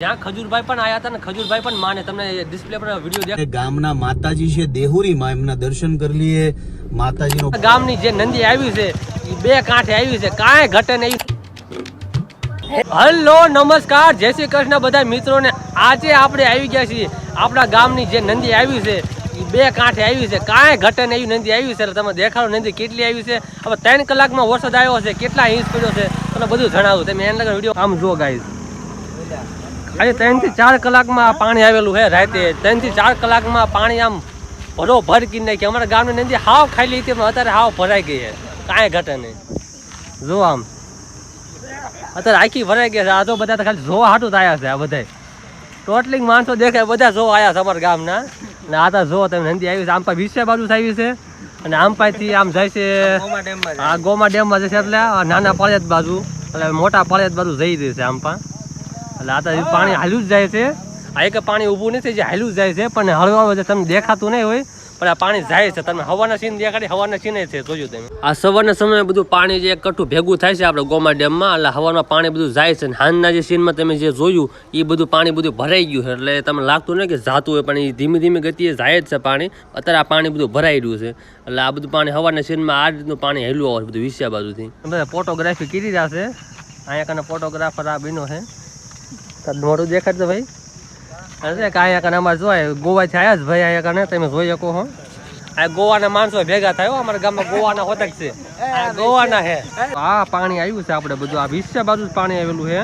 જ્યાં ખજૂરભાઈ પણ આયા હતા ને ખજૂરભાઈ પણ માને તમને ડિસ્પ્લે પર વિડિયો દેખ ગામના માતાજી છે દેહુરી માં એમના દર્શન કરી લઈએ માતાજીનો ગામની જે નંદી આવી છે એ બે કાંઠે આવી છે કાંઈ ઘટે નહીં હેલો નમસ્કાર જય શ્રી કૃષ્ણ બધા મિત્રોને આજે આપણે આવી ગયા છીએ આપણા ગામની જે નંદી આવી છે એ બે કાંઠે આવી છે કાંઈ ઘટે નહીં એવી નંદી આવી છે તમે દેખાડો નંદી કેટલી આવી છે હવે 3 કલાકમાં વરસાદ આવ્યો છે કેટલા ઇંચ પડ્યો છે તમને બધું જણાવું તમે એના વિડીયો આમ જો ગાઈઝ આજે 3 થી 4 કલાકમાં પાણી આવેલું છે રાતે 3 થી 4 કલાકમાં પાણી આમ ભરો ભર કી નાખી અમારા ગામની નદી હાવ ખાલી હતી અત્યારે હાવ ભરાઈ ગઈ છે કાંઈ ઘટે નહીં જો આમ અત્યારે આખી ભરાઈ ગઈ છે આ તો બધા તો ખાલી જોવા હાટું જ આવ્યા છે આ બધા ટોટલી માણસો દેખાય બધા જોવા આવ્યા છે અમારા ગામના અને આ તો જો તમે નદી આવી છે આમ પાસે 20 બાજુ આવી છે અને આમ પાસેથી આમ જાય છે આ ગોમા ડેમમાં જશે એટલે નાના પાળિયાદ બાજુ એટલે મોટા પાળિયાદ બાજુ જઈ રહી છે આમ પણ એટલે આ તો પાણી હાલ્યું જ જાય છે આ એક પાણી ઊભું નથી જે હાલ્યું જ જાય છે પણ હળવા તમને દેખાતું નહીં હોય પણ આ પાણી જાય છે તમે હવાના સીન દેખાડી હવાના સીને છે જોજો તમે આ સવારના સમયે બધું પાણી જે કઠું ભેગું થાય છે આપણે ગોમા ડેમમાં એટલે હવામાં પાણી બધું જાય છે હાંજના જે સીનમાં તમે જે જોયું એ બધું પાણી બધું ભરાઈ ગયું છે એટલે તમને લાગતું નહીં કે જાતું હોય પણ એ ધીમી ધીમી ગતિએ જાય જ છે પાણી અત્યારે આ પાણી બધું ભરાઈ રહ્યું છે એટલે આ બધું પાણી હવાના સીનમાં આ રીતનું પાણી હેલું આવે બધું વિસ્યા બાજુથી બધા ફોટોગ્રાફી કરી રહ્યા છે અહીંયા કને ફોટોગ્રાફર આ બીનો છે મોટું દેખાડતો ભાઈ અરે કાંઈ કને અમારે જોવાય ગોવાથી આવ્યા જ ભાઈ અહીંયા કને તમે જોઈ શકો હો આ ગોવાના માણસો ભેગા થાય અમારા ગામમાં ગોવાના હોતક છે ગોવાના છે આ પાણી આવ્યું છે આપણે બધું આ વિસ્યા બાજુ જ પાણી આવેલું છે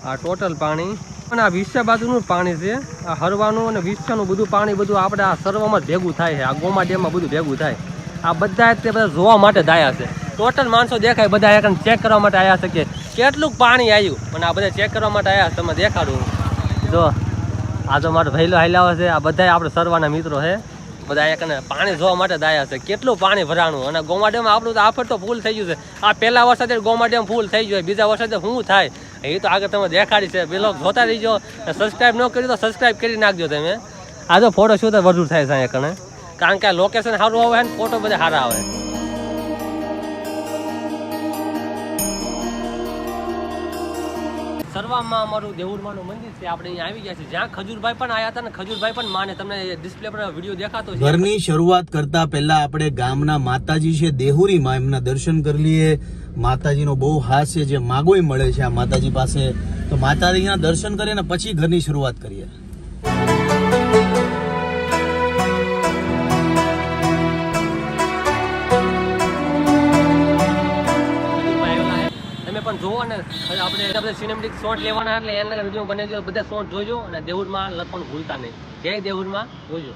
આ ટોટલ પાણી અને આ વિસ્યા બાજુનું જ પાણી છે આ હરવાનું અને વિસ્યાનું બધું પાણી બધું આપણે આ સર્વમાં જ ભેગું થાય છે આ ગોમા ડેમમાં બધું ભેગું થાય આ બધા તે બધા જોવા માટે જ આવ્યા છે ટોટલ માણસો દેખાય બધા અહીંયા ચેક કરવા માટે આવ્યા છે કે કેટલું પાણી આવ્યું અને આ બધા ચેક કરવા માટે આવ્યા તમે દેખાડું જો આ તો મારો ભૈલો હાલ્યા છે આ બધા આપણે સરવાના મિત્રો છે બધા અહીંયા પાણી જોવા માટે જ આવ્યા છે કેટલું પાણી ભરાણું અને ગોમા ડેમ આપણું તો આફત તો ફૂલ થઈ ગયું છે આ પહેલા વરસાદે ગોમા ડેમ ફૂલ થઈ ગયું બીજા વરસાદે શું થાય એ તો આગળ તમે દેખાડી છે પેલો જોતા રહીજો સબસ્ક્રાઈબ ન કર્યું તો સબસ્ક્રાઈબ કરી નાખજો તમે આ તો ફોટો શું તો વધુ થાય છે અહીંયા કણે કારણ કે લોકેશન સારું આવે ને ફોટો બધા સારા આવે સર્વામાં અમારું દેહુરમાનું મંદિર છે આપણે અહીંયા આવી ગયા છે જ્યાં ખજૂરભાઈ પણ આવ્યા હતા ને ખજૂરભાઈ પણ માને તમને ડિસ્પ્લે પર વિડીયો દેખાતો છે ઘરની શરૂઆત કરતા પહેલા આપણે ગામના માતાજી છે દેહુરી માં એમના દર્શન કરી લઈએ માતાજીનો બહુ હાસ્ય જે માગોય મળે છે આ માતાજી પાસે તો માતાજીના દર્શન કરીએ ને પછી ઘરની શરૂઆત કરીએ પણ જોવો ને આપણે સિનેમેટિક શોટ લેવાના એટલે એના વિડીયો બને બધા શોટ જોજો અને દેહુરમાં લખવાનું ભૂલતા નહીં જય દેહુરમાં જોજો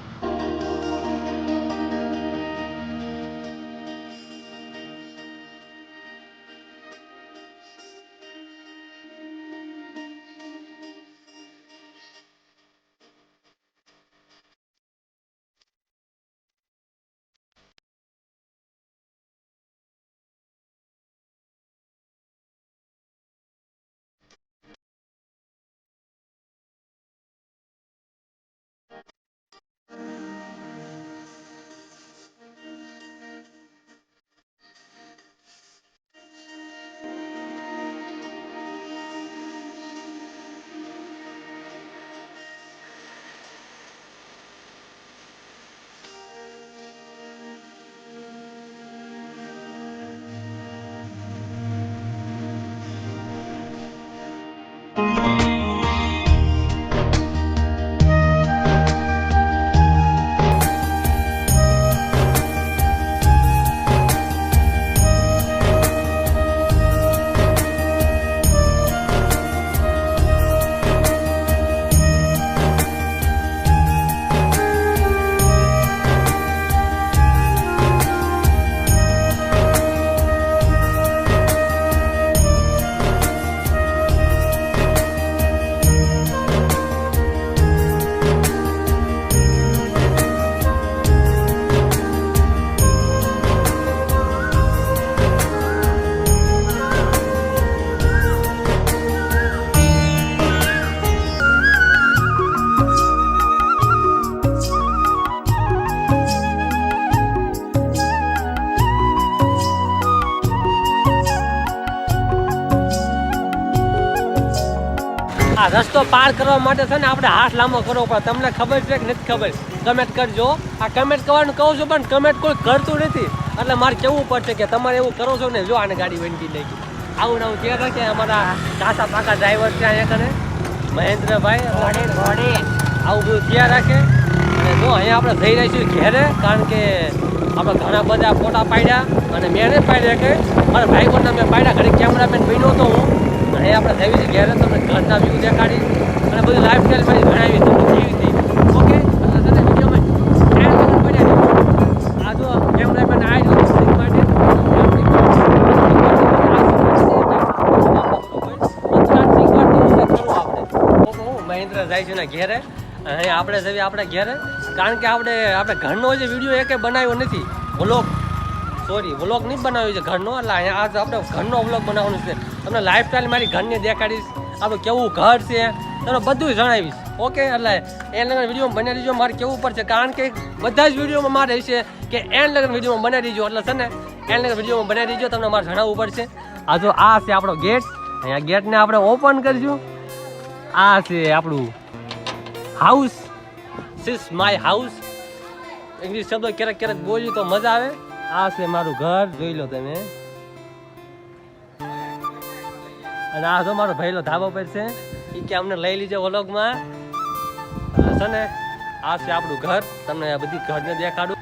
રસ્તો પાર કરવા માટે છે ને આપણે હાથ લાંબો કરવો પડે. તમને ખબર છે કે નથી ખબર? કમેન્ટ કરજો. આ કમેન્ટ કરવાનું કહું છું પણ કમેન્ટ કોઈ કરતું નથી, એટલે મારે કેવું પડશે કે તમારે એવું કરો છો ને. જો આને ગાડી વેંટી લઈ ગઈ આવું ને આવું કે કે અમારા કાસા પાકા ડ્રાઈવર છે અહીંયા કને મહેન્દ્રભાઈ આવું બધું ત્યાં રાખે. અને જો અહીંયા આપણે જઈ રહીશું ઘેરે, કારણ કે આપણે ઘણા બધા ફોટા પાડ્યા અને મેં નહીં પાડ્યા કે મારા ભાઈ કોના મેં પાડ્યા, ઘડી કેમેરામેન બન્યો હતો હું. અને આપણે જઈએ છીએ ઘેરે, તમને ઘરના વ્યૂ દેખાડી અને બધું લાઈફસ્ટાઈલ મારી ભણાવી તમને કેવી હતી. ઓકે, એટલે તને વિડીયોમાં આ જો કેમેરામેન આવી ગયો માટે મહેન્દ્ર જાય છે ને ઘેરે. અહીંયા આપણે જઈએ આપણે ઘેરે, કારણ કે આપણે ઘરનો જે વિડીયો એકે બનાવ્યો નથી. વ્લોગ નહીં બનાવ્યો છે ઘરનો, એટલે અહીંયા આજ આપણે ઘરનો વ્લોગ બનાવવાનો છે. તમને લાઈફસ્ટાઈલ મારી ઘરની દેખાડીશ, આપણું કેવું ઘર છે તમને બધું જણાવીશ. ઓકે, એટલે એન લગન વિડીયોમાં બનાવી દીજો. મારે કેવું પડશે, કારણ કે બધા જ વિડીયોમાં મારે છે કે એન લગન વિડીયોમાં બનાવી દીજો, એટલે છે ને એન લગન વિડીયોમાં બનાવી દીજો. તમને મારે જણાવવું પડશે. આ જો આ છે આપણો ગેટ, અહીંયા ગેટને આપણે ઓપન કરશું. આ છે આપણું house, this my house. English શબ્દો ક્યારેક ક્યારેક બોલ્યું તો મજા આવે. આ છે મારું ઘર, જોઈ લો તમે. અને આ જો મારો ભાઈલો ધાબા પર છે, એ કે અમને લઈ લીજો વ્લોગમાં છે ને. આ છે આપણું ઘર, તમને બધી ઘરને દેખાડું.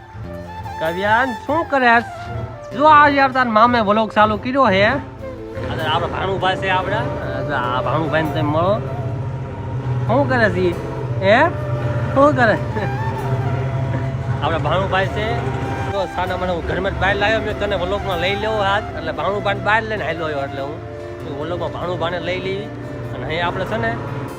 કવ્યાન શું કરે? જો આ યાર તાર મામે વ્લોગ ચાલુ કર્યો હે. આપણે ભાણુભાઈ છે આપણા, આ ભાણુભાઈ ને તમે મળો. શું કરે છે હે? શું કરે? આપણા ભાણુભાઈ છે. તો સાના મને હું ઘરમાં બહાર લાવ્યો, મેં તને વ્લોગમાં લઈ લેવો હાથ, એટલે ભાણુભાઈને બહાર લઈને હાલ્યો આવ્યો. એટલે હું વ્લોગમાં ભાણુભાઈને લઈ લેવી. અને અહીં આપણે છે ને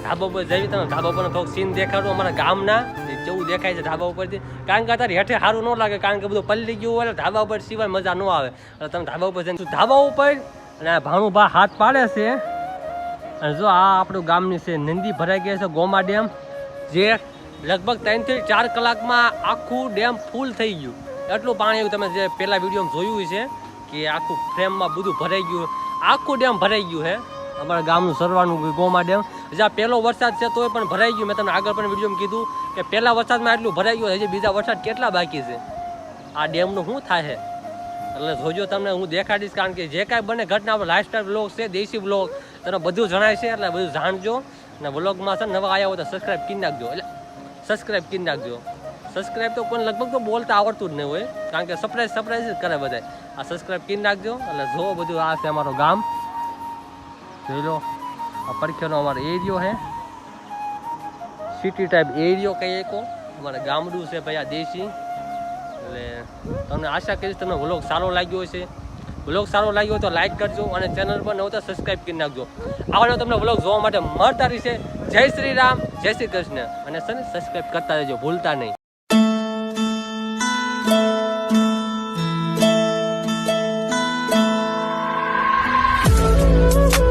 ધાબા ઉપર જઈએ, તમે ધાબા પર થોડુંક સીન દેખાડું અમારા ગામના, કેવું દેખાય છે ધાબા ઉપરથી. કારણ કે અત્યારે હેઠે સારું ન લાગે, કારણ કે બધું પલળી ગયું હોય, ધાબા ઉપર સિવાય મજા ન આવે. એટલે તમે ધાબા ઉપર જઈને ધાબા ઉપર અને આ ભાણુભા હાથ પાડે છે. અને જો આ આપણું ગામની છે નંદી ભરાઈ ગયા છે ગોમા ડેમ, જે લગભગ 3 થી 4 કલાકમાં આખું ડેમ ફૂલ થઈ ગયું. એટલું પાણી આવ્યું, તમે જે પહેલા વિડીયોમાં જોયું છે કે આખું ફ્રેમમાં બધું ભરાઈ ગયું, આખું ડેમ ભરાઈ ગયું છે અમારા ગામનું સરવાનું ગોમા ડેમ. જ્યાં પહેલો વરસાદ છે તોય પણ ભરાઈ ગયું. મેં તમને આગળ પણ વિડીયોમાં કીધું કે પહેલા વરસાદમાં એટલું ભરાઈ ગયું, હજી બીજા વરસાદ કેટલા બાકી છે. આ ડેમનું શું થાય છે એટલે જોજો, તમને હું દેખાડીશ. કારણ કે જે કાંઈ બને ઘટના આપણે લાઈફસ્ટાઈલ બ્લોગ છે, દેશી બ્લોગ, તમને બધું જણાય છે. એટલે બધું જાણજો. અને વ્લોગમાં છે નવા આવ્યા હોય તો સબસ્ક્રાઈબ કરી નાખજો. એટલે સબસ્ક્રાઈબ કરી નાખજો. સબસ્ક્રાઈબ તો કોઈ લગભગ તો બોલતા આવડતું જ નહીં હોય, કારણ કે સરપ્રાઈઝ જ કરે બધા. આ સબસ્ક્રાઈબ કરી નાખજો. એટલે જો બધું આ છે અમારું ગામ, જોઈ લો. આ પરખેનો અમારો એરિયો છે, સિટી ટાઈપ એરિયો કહીએ કો. અમારે ગામડું છે ભાઈ આ દેશી. એટલે તમને આશા કરીશ તમને વ્લોગ સારો લાગ્યો હશે. વ્લોગ સારો લાગ્યો હોય તો લાઈક કરજો, અને ચેનલ પર ન હોય તો સબસ્ક્રાઈબ કરી નાખજો. આવડે તમને વ્લોગ જોવા માટે મળતા રહેશે. જય શ્રી રામ, જય શ્રી કૃષ્ણ. અને સબસ્ક્રાઈબ કરતા રહેજો, ભૂલતા નહીં.